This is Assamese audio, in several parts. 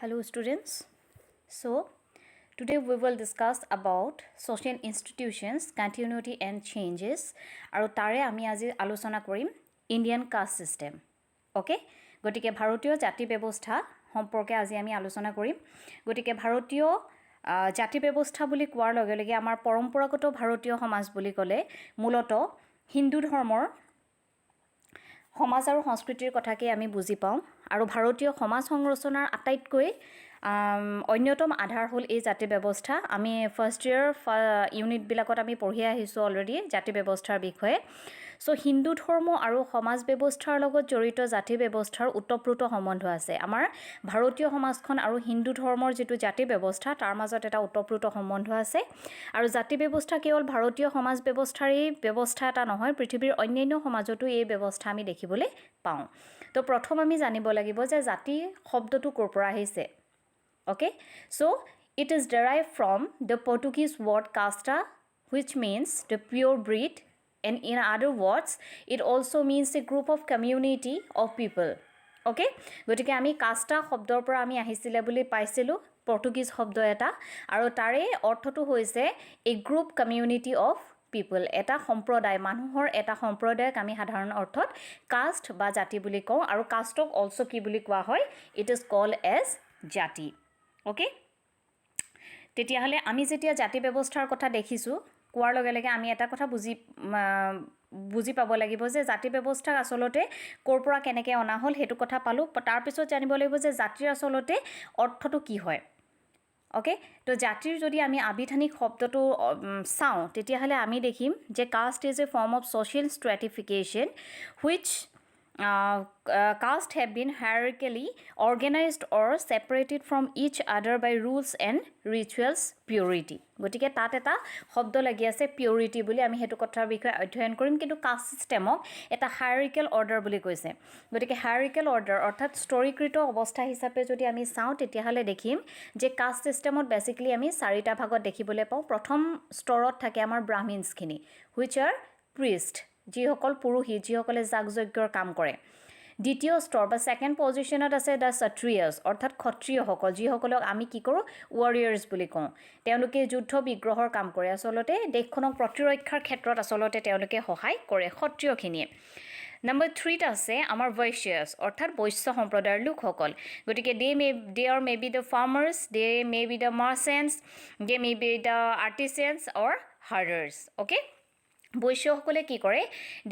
Hello students. So today we will discuss about social institutions, continuity and changes. আৰু তাৰে আমি আজি আলোচনা কৰিম ইণ্ডিয়ান কাষ্ট সিস্টেম। ওকে, গতিকে ভাৰতীয় জাতি ব্যৱস্থা সম্পৰ্কে আজি আমি আলোচনা কৰিম। গতিকে ভাৰতীয় জাতি ব্যৱস্থা বুলি কোৱাৰ লগে লগে আমাৰ পৰম্পৰাগত ভাৰতীয় সমাজ বুলি ক'লে মূলতঃ হিন্দু ধৰ্মৰ সমাজ আৰু সংস্কৃতিৰ কথাকে আমি বুজি পাওঁ আৰু ভাৰতীয় সমাজ সংৰচনাৰ আটাইতকৈ অন্যতম আধাৰ হ'ল এই জাতি ব্যৱস্থা। আমি ফাৰ্ষ্ট ইয়াৰ ইউনিটবিলাকত আমি পঢ়ি আহিছোঁ অলৰেডি জাতি ব্যৱস্থাৰ বিষয়ে। চ' হিন্দু ধৰ্ম আৰু সমাজ ব্যৱস্থাৰ লগত জড়িত জাতি ব্যৱস্থাৰ ওতঃপ্ৰোত সম্বন্ধ আছে। আমাৰ ভাৰতীয় সমাজখন আৰু হিন্দু ধৰ্মৰ যিটো জাতি ব্যৱস্থা তাৰ মাজত এটা ওতঃপ্ৰোত সম্বন্ধ আছে। আৰু জাতি ব্যৱস্থা কেৱল ভাৰতীয় সমাজ ব্যৱস্থাৰেই ব্যৱস্থা এটা নহয়, পৃথিৱীৰ অন্যান্য সমাজতো এই ব্যৱস্থা আমি দেখিবলৈ পাওঁ। তো প্ৰথম আমি জানিব লাগিব যে জাতি শব্দটো ক'ৰ পৰা আহিছে। Okay, so it is derived from the Portuguese word casta, which means the pure breed, and in other words it also means a group of community of people. Okay, গতিকে আমি কাষ্টা শব্দৰ পৰা আমি আহিছিলে বুলি পাইছিলোঁ পৰ্তুগীজ শব্দ এটা, আৰু তাৰে অৰ্থটো হৈছে a group community of people, এটা সম্প্ৰদায়, মানুহৰ এটা সম্প্ৰদায়ক আমি সাধাৰণ অৰ্থত কাষ্ট বা জাতি বুলি কওঁ। আৰু কাষ্টক অলসো কি বুলি কোৱা হয়, it is called as জাতি। ওকে, তেতিয়াহ'লে আমি যেতিয়া জাতি ব্যৱস্থাৰ কথা দেখিছোঁ কোৱাৰ লগে লগে আমি এটা কথা বুজি পাব লাগিব যে জাতি ব্যৱস্থা আচলতে ক'ৰ পৰা কেনেকৈ অনা হ'ল সেইটো কথা পালোঁ। তাৰপিছত জানিব লাগিব যে জাতিৰ আচলতে অৰ্থটো কি হয়। ওকে, তো জাতিৰ যদি আমি আবিধানিক শব্দটো চাওঁ তেতিয়াহ'লে আমি দেখিম যে caste is a form of social stratification which caste have been hierarchically organized or separated from each other by rules and rituals purity. গতিকে তাত এটা শব্দ লাগি আছে পিউৰিটি বুলি, আমি সেইটো কথাৰ বিষয়ে অধ্যয়ন কৰিম। কিন্তু কাষ্ট ছিষ্টেমক এটা হায়াৰিকেল অৰ্ডাৰ বুলি কৈছে। গতিকে হায়াৰিকেল অৰ্ডাৰ অৰ্থাৎ স্তৰীকৃত অৱস্থা হিচাপে যদি আমি চাওঁ তেতিয়াহ'লে দেখিম যে কাষ্ট ছিষ্টেমত বেছিকেলি আমি চাৰিটা ভাগত দেখিবলৈ পাওঁ। প্ৰথম স্তৰত থাকে আমাৰ ব্ৰাহ্মিনছখিনি, হুইচ আৰ প্ৰিষ্ট, যিসকল পুৰোহিত, যিসকলে যাগযজ্ঞৰ কাম কৰে। দ্বিতীয় স্তৰ বা ছেকেণ্ড পজিশ্যনত আছে দ্য ক্ষত্ৰিয়াছ, অৰ্থাৎ ক্ষত্ৰিয়সকল, যিসকলক আমি কি কৰোঁ ৱাৰিয়াৰ্ছ বুলি কওঁ। তেওঁলোকে যুদ্ধ বিগ্ৰহৰ কাম কৰে, আচলতে দেশখনক প্ৰতিৰক্ষাৰ ক্ষেত্ৰত আচলতে তেওঁলোকে সহায় কৰে ক্ষত্ৰিয়খিনিয়ে। নম্বৰ 3ত আছে আমাৰ বৈশ্যাছ, অৰ্থাৎ বৈশ্য সম্প্ৰদায়ৰ লোকসকল। গতিকে they are may be the farmers, they may be the merchants, they may be the artisans or hoarders. Okay, বৈশ্যসকলে কি কৰে,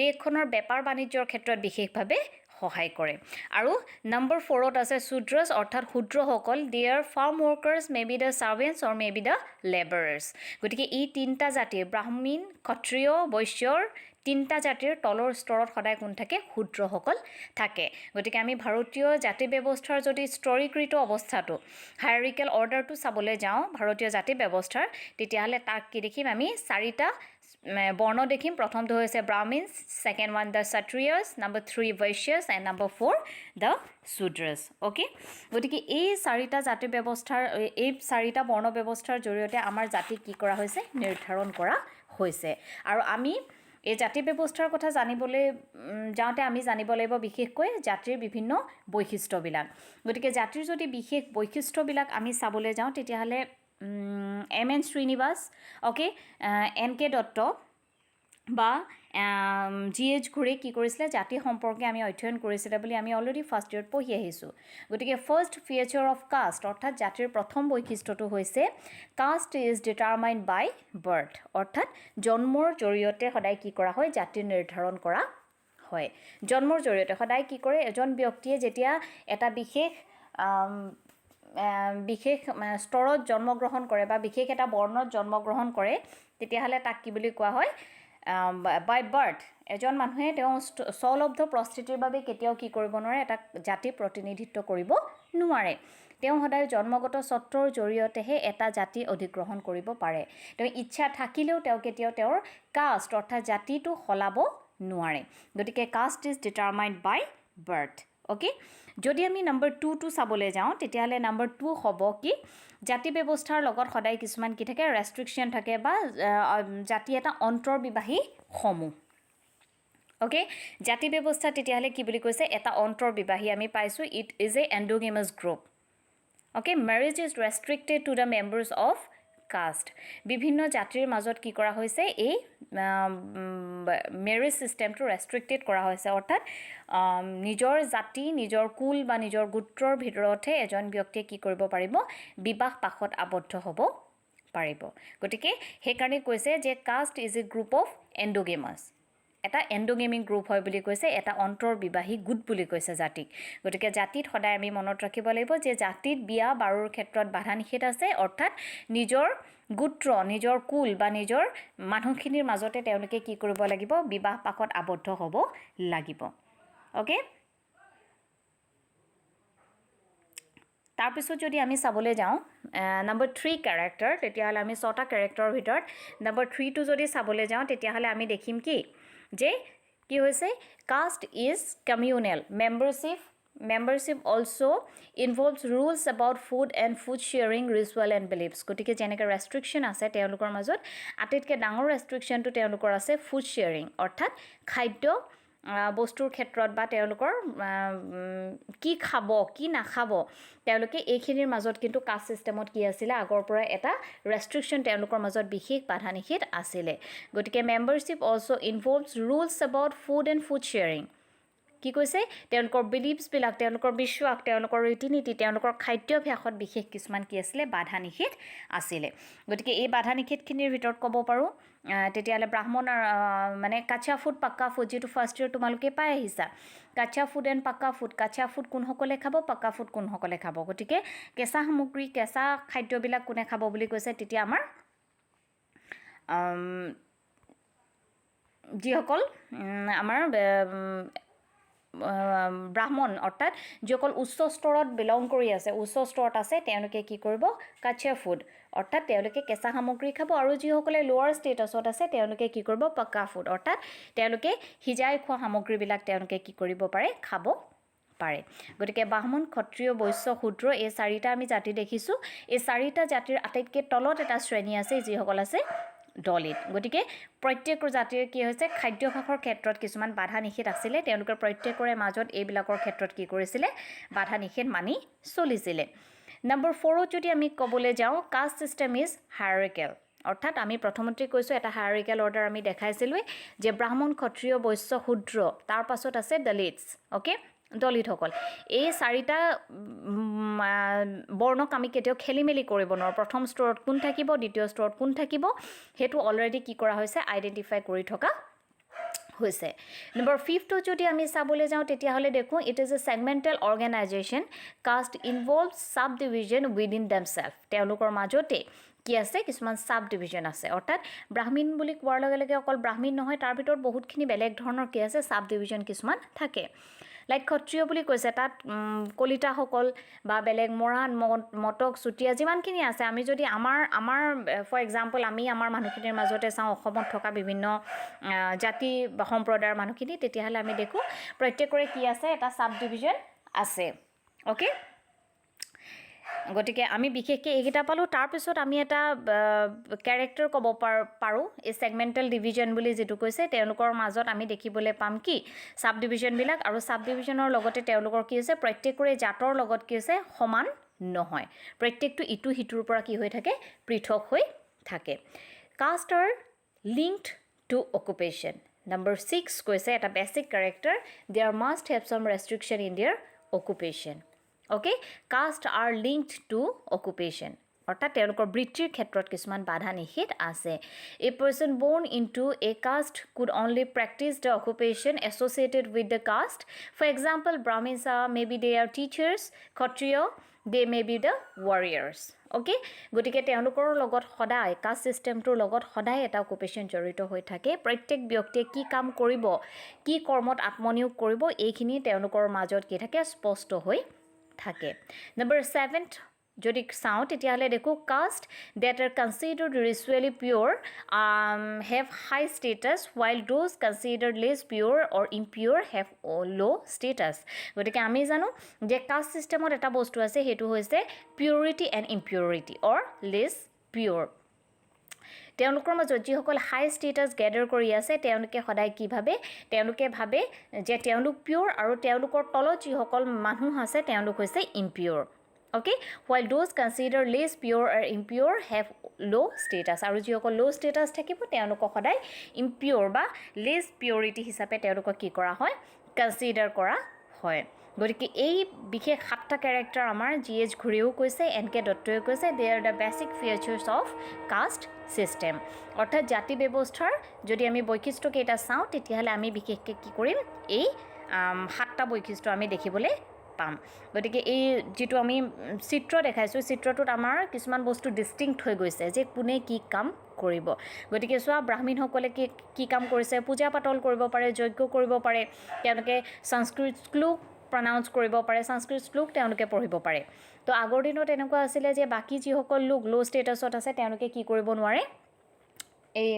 দেশখনৰ বেপাৰ বাণিজ্যৰ ক্ষেত্ৰত বিশেষভাৱে সহায় কৰে। আৰু নম্বৰ 4ত আছে শূদ্ৰছ, অৰ্থাৎ শূদ্ৰসকল, they are farm workers, may be the servants or may be the labourers. গতিকে এই তিনিটা জাতিৰ ব্ৰাহ্মণ, ক্ষত্ৰিয়, বৈশ্যৰ তিনিটা জাতিৰ তলৰ স্তৰত সদায় কোন থাকে, শূদ্ৰসকল থাকে। গতিকে আমি ভাৰতীয় জাতি ব্যৱস্থাৰ যদি স্তৰীকৃত অৱস্থাটো হায়াৰিকেল অৰ্ডাৰটো চাবলৈ যাওঁ ভাৰতীয় জাতি ব্যৱস্থাৰ, তেতিয়াহ'লে তাক কি দেখিম, আমি চাৰিটা বৰ্ণ দেখিম। প্ৰথমটো হৈছে Brahmins, second one the Kshatriyas, number 3 Vaishyas and number 4 the Shudras. Okay, গতিকে এই চাৰিটা জাতি ব্যৱস্থাৰ, এই চাৰিটা বৰ্ণ ব্যৱস্থাৰ জৰিয়তে আমাৰ জাতি কি কৰা হৈছে, নিৰ্ধাৰণ কৰা হৈছে। আৰু আমি এই জাতি ব্যৱস্থাৰ কথা জানিবলৈ যাওঁতে আমি জানিব লাগিব বিশেষকৈ জাতিৰ বিভিন্ন বৈশিষ্ট্যবিলাক। গতিকে জাতিৰ যদি বিশেষ বৈশিষ্ট্যবিলাক আমি চাবলৈ যাওঁ তেতিয়াহ'লে M.N. Srinivas, okay, N.K. Dutta বা G.H. ঘুৰে কি কৰিছিলে, জাতি সম্পৰ্কে আমি অধ্যয়ন কৰিছিলে বুলি আমি অলৰেডি ফাৰ্ষ্ট ইয়েৰত পঢ়ি আহিছোঁ। গতিকে ফাৰ্ষ্ট ফিচাৰ অফ কাষ্ট, অৰ্থাৎ জাতিৰ প্ৰথম বৈশিষ্ট্যটো হৈছে caste is determined by birth, অৰ্থাৎ জন্মৰ জৰিয়তে সদায় কি কৰা হয়, জাতি নিৰ্ধাৰণ কৰা হয়। জন্মৰ জৰিয়তে সদায় কি কৰে, এজন ব্যক্তিয়ে যেতিয়া এটা বিশেষ স্তৰত জন্মগ্ৰহণ কৰে বা বিশেষ এটা বৰ্ণত জন্মগ্ৰহণ কৰে তেতিয়াহ'লে তাক কি বুলি কোৱা হয়, বাই বাৰ্থ। এজন মানুহে তেওঁ স্বলব্ধ প্ৰস্তুতিৰ বাবে কেতিয়াও কি কৰিব নোৱাৰে, এটা জাতি প্ৰতিনিধিত্ব কৰিব নোৱাৰে। তেওঁ সদায় জন্মগত স্বত্বৰ জৰিয়তেহে এটা জাতি অধিগ্ৰহণ কৰিব পাৰে। তেওঁ ইচ্ছা থাকিলেও তেওঁ কেতিয়াও তেওঁৰ কাষ্ট অৰ্থাৎ জাতিটো সলাব নোৱাৰে। গতিকে caste is determined by birth. Okay, যদি আমি নম্বৰ 2টো চাবলৈ যাওঁ তেতিয়াহ'লে নম্বৰ 2 হ'ব কি, জাতি ব্যৱস্থাৰ লগত সদায় কিছুমান কি থাকে, ৰেষ্ট্ৰিকশ্যন থাকে বা জাতি এটা অন্তৰ্বিবাহী সমূহ। অ'কে, জাতি ব্যৱস্থা তেতিয়াহ'লে কি বুলি কৈছে, এটা অন্তৰ্বিবাহী আমি পাইছোঁ, it is a endogamous group. Okay, marriage is restricted to the members of caste. বিভিন্ন জাতিৰ মাজত কি কৰা হৈছে এই মেৰেজ সিস্টেমটো ৰেষ্ট্ৰিক্টেড কৰা হৈছে অৰ্থাৎ নিজৰ জাতি নিজৰ কুল বা নিজৰ গোত্ৰৰ ভিতৰতে এজন ব্যক্তিয়ে কি কৰিব পাৰিব বিবাহ পাশত আবদ্ধ হ'ব পাৰিব গতিকে সেই কাৰণে কৈছে যে caste is a group of endogamous এটা এন্ডোগেমিক গ্ৰুপ হয় বুলি কৈছে এটা অন্তৰ্বিবাহী গোট বুলি কৈছে জাতিক গতিকে জাতিত সদায় আমি মনত ৰাখিব লাগিব যে জাতিত বিয়া বাৰুৰ ক্ষেত্ৰত বাধা নিষেধ আছে অৰ্থাৎ নিজৰ গোত্ৰ নিজৰ কুল বা নিজৰ মানুহখিনিৰ মাজতে তেওঁলোকে কি কৰিব লাগিব বিবাহ পাশত আবদ্ধ হ'ব লাগিব ওকে তাৰপিছত যদি আমি চাবলৈ যাওঁ নম্বৰ 3 ক্যাৰেক্টাৰ তেতিয়াহলে আমি 6টা ক্যাৰেক্টাৰৰ ভিতৰত নম্বৰ 3 টো যদি চাবলৈ যাওঁ তেতিয়াহলে আমি দেখিম কি যে কি হৈছে caste is communal membership also involves rules about food and food sharing ritual and beliefs গতিকে যেনেকৈ ৰেষ্ট্ৰিকশন আছে তেওঁলোকৰ মাজত আটাইতকৈ ডাঙৰ ৰেষ্ট্ৰিকশনটো তেওঁলোকৰ আছে ফুড শেয়াৰিং অৰ্থাৎ খাদ্য বস্তুৰ ক্ষেত্ৰত বা তেওঁলোকৰ কি খাব কি নাখাব তেওঁলোকে এইখিনিৰ মাজত কিন্তু কাষ্ট সিস্টেমত কি আছিল আগৰ পৰা এটা ৰেষ্ট্ৰিকশন তেওঁলোকৰ মাজত বিশেষ বাধা নিষেধ আছিল গতিকে membership also involves rules about food and food sharing কি কৈছে তেওঁলোকৰ বিলিভছ বিলাক তেওঁলোকৰ বিশ্বাস তেওঁলোকৰ ৰীতি-নীতি তেওঁলোকৰ খাদ্যাভ্যাসত বিশেষ কিছুমান কি আছিল বাধা নিষেধ আছিল গতিকে এই বাধা নিষেধখিনিৰ ভিতৰত ক'ব পাৰো তেতিয়ালে ব্ৰাহ্মণ মানে কাঁচা ফুড পাক্কা ফুড যেটো ফাৰ্স্ট ইয়াৰ তোমালোকে পাই আহিছা কাঁচা ফুড এণ্ড পাক্কা ফুড কোন সকলে খাব পাক্কা ফুড কোন সকলে খাব গতিকে কেঁচা সামগ্ৰী কেঁচা খাদ্যবিলাক কোনে খাব বুলি কৈছে তেতিয়া আমাৰ যিসকল আমাৰ ব্ৰাহ্মণ অৰ্থাৎ যিসকল উচ্চ স্তৰত বিলং কৰি আছে উচ্চ স্তৰত আছে তেওঁলোকে কি কৰিব কাঁচা ফুড অৰ্থাৎ তেওঁলোকে কেঁচা সামগ্ৰী খাব আৰু যিসকলে লোৱাৰ ষ্টেটাছত আছে তেওঁলোকে কি কৰিব পাক্কা ফুড অৰ্থাৎ তেওঁলোকে হিজাই খোৱা সামগ্ৰীবিলাক তেওঁলোকে কি কৰিব পাৰে খাব পাৰে গতিকে ব্ৰাহ্মণ ক্ষত্ৰিয় বৈশ্য শূদ্ৰ এই চাৰিটা আমি জাতি দেখিছো এই চাৰিটা জাতিৰ আটাইতকৈ তলত এটা শ্ৰেণী আছে যিসকল আছে দলিত গতিকে প্ৰত্যেক জাতিৰ কি হৈছে খাদ্যভাসৰ ক্ষেত্ৰত কিছুমান বাধা নিষেধ আছিল তেওঁলোকৰ প্ৰত্যেকৰে মাজত এইবিলাকৰ ক্ষেত্ৰত কি কৰিছিল বাধা নিষেধ মানি চলিছিল নম্বৰ 4 যদি আমি ক'বলৈ যাওঁ কাষ্ট সিস্টেম ইজ হায়াৰাৰ্কিকেল অৰ্থাৎ আমি প্ৰথমতে কৈছো এটা হায়াৰাৰ্কিকেল অৰ্ডাৰ আমি দেখাইছিলো যে ব্ৰাহ্মণ ক্ষত্ৰিয় বৈশ্য শূদ্ৰ তাৰ পাছত আছে দলিতস ওকে দলিতসকল এই চাৰিটা বৰ্ণক আমি কেতিয়াও খেলিমেলি কৰিব নোৱাৰো প্ৰথম স্তৰত কোন থাকিব দ্বিতীয় স্তৰত কোন থাকিব হেতু অলৰেডি কি কৰা হৈছে আইডেন্টিফাই কৰি থকা হৈছে নম্বৰ 5 টো যদি আমি চাবলৈ যাওঁ তেতিয়াহলে দেখো it is a segmental organization caste involves subdivision within themselves তেওঁলোকৰ মাজতে কি আছে কিছুমান সাব ডিভিজন আছে অৰ্থাৎ ব্ৰাহ্মণ বুলি কোৱাৰ লগে লগে অকল ব্ৰাহ্মণ নহয় তাৰ ভিতৰত বহুতখিনি বেলেগ ধৰণৰ কি আছে সাব ডিভিজন কিছুমান থাকে লাইক ক্ষত্ৰিয় বুলি কৈছে তাত কলিতা সকল বা বেলেগ মৰাণ মটক চুটিয়া যিমানখিনি আছে আমি যদি আমাৰ ফৰ এক্সাম্পল আমি আমাৰ মানুহখিনিৰ মাজতে চাওঁ অসমত থকা বিভিন্ন জাতি বা সম্প্ৰদায়ৰ মানুহখিনি তেতিয়াহলে আমি দেখো প্ৰত্যেকৰে কি আছে এটা সাব ডিভিজন আছে ওকে গতিকে আমি বিশেষকৈ এইকেইটা পালো তাৰ পিছত আমি এটা ক্যাৰেক্টাৰ ক'ব পাৰো এই সেগমেন্টাল ডিভিজন বুলি যেটো কৈছে তেওঁলোকৰ মাজত আমি দেখিবলৈ পাম কি সাব ডিভিজন বিলাক আৰু সাব ডিভিজনৰ লগতে তেওঁলোকৰ কি আছে প্ৰত্যেকৰে জাতৰ লগত কি আছে সমান নহয় প্ৰত্যেকটো ইটো হিতুৰ পৰা কি হৈ থাকে পৃথক হৈ থাকে caste are linked to occupation number 6 কৈছে এটা basic character there must have some restriction in their occupation okay caste are linked to occupation অৰ্থাৎ তেওঁলোকৰ বৃত্তিৰ ক্ষেত্ৰত কিছুমান বাধা নিষেধ আছে a person born into a caste could only practice the occupation associated with the caste for example brahmins are maybe they are teachers kshatriya they may be the warriors okay গতিকে তেওঁলোকৰ লগত সদায় কাষ্ট সিস্টেমটোৰ লগত সদায় এটা অকুপেশন জড়িত হৈ থাকে প্ৰত্যেক ব্যক্তিয়ে কি কাম কৰিব কি কৰ্মত আত্মনিয়োগ কৰিব এইখিনি তেওঁলোকৰ মাজত কি থাকে স্পষ্ট হৈ থাকে নম্বৰ 7 যদি চাওঁ তেতিয়াহলে দেখো caste that are considered ritually pure have high status while those considered less pure or impure have low status গতিকে আমি জানো যে কাষ্ট সিস্টেমত এটা বস্তু আছে হেতু হৈছে purity and impurity or less pure তেওঁলোকৰ মাজত যিসকল হাই ষ্টেটাস গেদাৰ কৰি আছে তেওঁলোকে সদায় কি ভাবে তেওঁলোকে ভাবে যে তেওঁলোক পিওৰ আৰু তেওঁলোকৰ তলত যিসকল মানুহ আছে তেওঁলোক হৈছে ইম্পিওৰ okay, while those considered less pure or impure have low status আৰু যিসকল low status থাকিব তেওঁলোকক সদায় impure বা less purity হিচাপে তেওঁলোকক কি কৰা হয় কনসিডাৰ কৰা হয় গতিকে এই বিশেষ সাতটা ক্যাৰেক্টাৰ আমাৰ জিএচ ঘুৰিও কৈছে এনকে দত্তই কৈছে they are the basic features of caste system অৰ্থাৎ জাতি ব্যৱস্থাৰ যদি আমি বৈশিষ্ট্য কেইটা চাওঁ তেতিয়াহলে আমি বিশেষকৈ কি কৰিম এই সাতটা বৈশিষ্ট্য আমি দেখিবলৈ পাম গতিকে এই যেটো আমি চিত্ৰ দেখাইছো চিত্ৰটোত আমাৰ কিছুমান বস্তু ডিস্টিংক্ট হৈ গৈছে যে কোনে কি কাম কৰিব গতিকে সোৱা ব্ৰাহ্মণ সকলে কি কাম কৰিছে পূজা পাতল কৰিব পাৰে যজ্ঞ কৰিব পাৰে তেওঁলোকে সংস্কৃত শ্লোক প্ৰনাউন্স কৰিব পাৰে সংস্কৃত শ্লোক তেওঁলোকে পঢ়িব পাৰে তো আগৰ দিনত এনেকুৱা আছিল যে বাকি যি সকল লোক লো ষ্টেটাছত আছে তেওঁলোকে কি কৰিব নোৱাৰে এই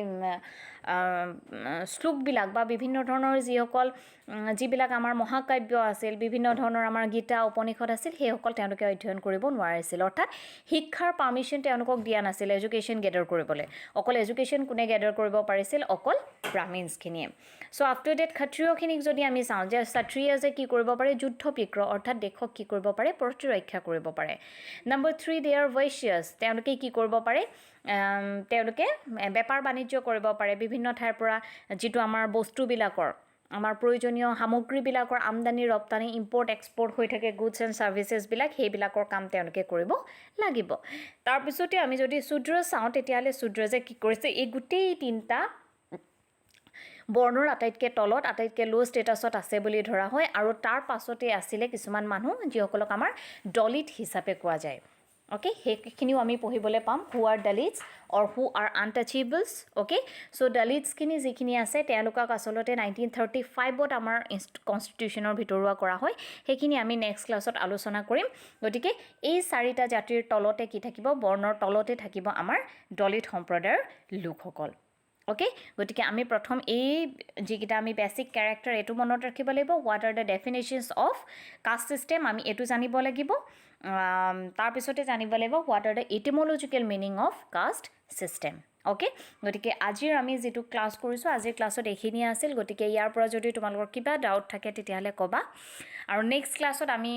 শ্লোকবিলাক বা বিভিন্ন ধৰণৰ যিবিলাক আমাৰ মহাকাব্য আছিল বিভিন্ন ধৰণৰ আমাৰ গীতা উপনিষদ আছিল সেইসকল তেওঁলোকে অধ্যয়ন কৰিব নোৱাৰিছিল অৰ্থাৎ শিক্ষাৰ পাৰমিশন তেওঁলোকক দিয়া নাছিল এডুকেশ্যন গেদাৰ কৰিবলৈ অকল এডুকেশ্যন কোনে গেদাৰ কৰিব পাৰিছিল অকল ব্ৰাহ্মণছখিনিয়ে সো আফটাৰ ডেট ক্ষত্ৰিয়খিনিক যদি আমি চাওঁ যে ক্ষত্ৰিয় যে কি কৰিব পাৰে যুদ্ধ বিগ্ৰহ অৰ্থাৎ দেশক কি কৰিব পাৰে প্ৰতিৰক্ষা কৰিব পাৰে নম্বৰ 3 দে আৰ ভাইচিয়াছ তেওঁলোকে কি কৰিব পাৰে তেওঁলোকে বেপাৰ বাণিজ্য কৰিব পাৰে বিভিন্ন ঠাইৰ পৰা যেটো আমাৰ বস্তুবিলাকৰ আমাৰ প্ৰয়োজনীয় সামগ্ৰীবিলাকৰ আমদানি ৰপ্তানি ইম্পৰ্ট এক্সপৰ্ট হৈ থাকে গুডছ এণ্ড সাৰ্ভিসেছ বিলাক সেইবিলাকৰ কাম তেওঁলোকে কৰিব লাগিব তাৰ পিছতে আমি যদি শূদ্ৰ চাওঁ তেতিয়ালে শূদ্ৰ যে কি কৰিছে এই গুটেই তিনটা বৰ্ণৰ আটাইতকৈ তলত আটাইতকৈ লো ষ্টেটাছত আছে বুলি ধৰা হয় আৰু তাৰ পাছতে আছিল কিছুমান মানুহ যিসকলক আমাৰ দলিত হিচাপে কোৱা যায় okay হেখিনিও আমি পঢ়িবলৈ পাম who are dalits or who are untouchables okay so dalits খিনি যিখিনি আছে তেওঁলোকক আসলতে 1935ত আমাৰ কনস্টিটিউচনৰ ভিতৰুৱা কৰা হয় হেখিনি আমি নেক্সট ক্লাছত আলোচনা কৰিম গতিকে এই চাৰিটা জাতিৰ তলতে কি থাকিব বৰ্ণৰ তলতে থাকিব আমাৰ দলিত সম্প্ৰদায়ৰ লোকসকল okay গতিকে আমি প্ৰথম এই যিকিটা আমি বেসিক ক্যাৰেক্টাৰ এটো মনত ৰাখিব লাগিব what are the definitions of caste system আমি এটো জানিব লাগিব তাৰ পিছতে জানিব লাগিব what are the etymological meaning of caste system okay গতিকে আজিৰ আমি যেটো ক্লাস কৰিছো আজিৰ ক্লাছত এখিনি আছিল গতিকে ইয়াৰ পৰা যদি তোমালোকৰ কিবা ডাউট থাকে তেতিয়াহলে কবা আৰু নেক্সট ক্লাছত আমি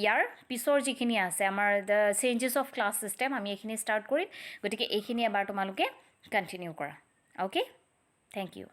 ইয়াৰ পিছৰ যিখিনি আছে আমাৰ the changes of class system আমি এখিনি ষ্টাৰ্ট কৰিম গতিকে এখিনি এবাৰ তোমালোকে কন্টিনিউ কৰা okay thank you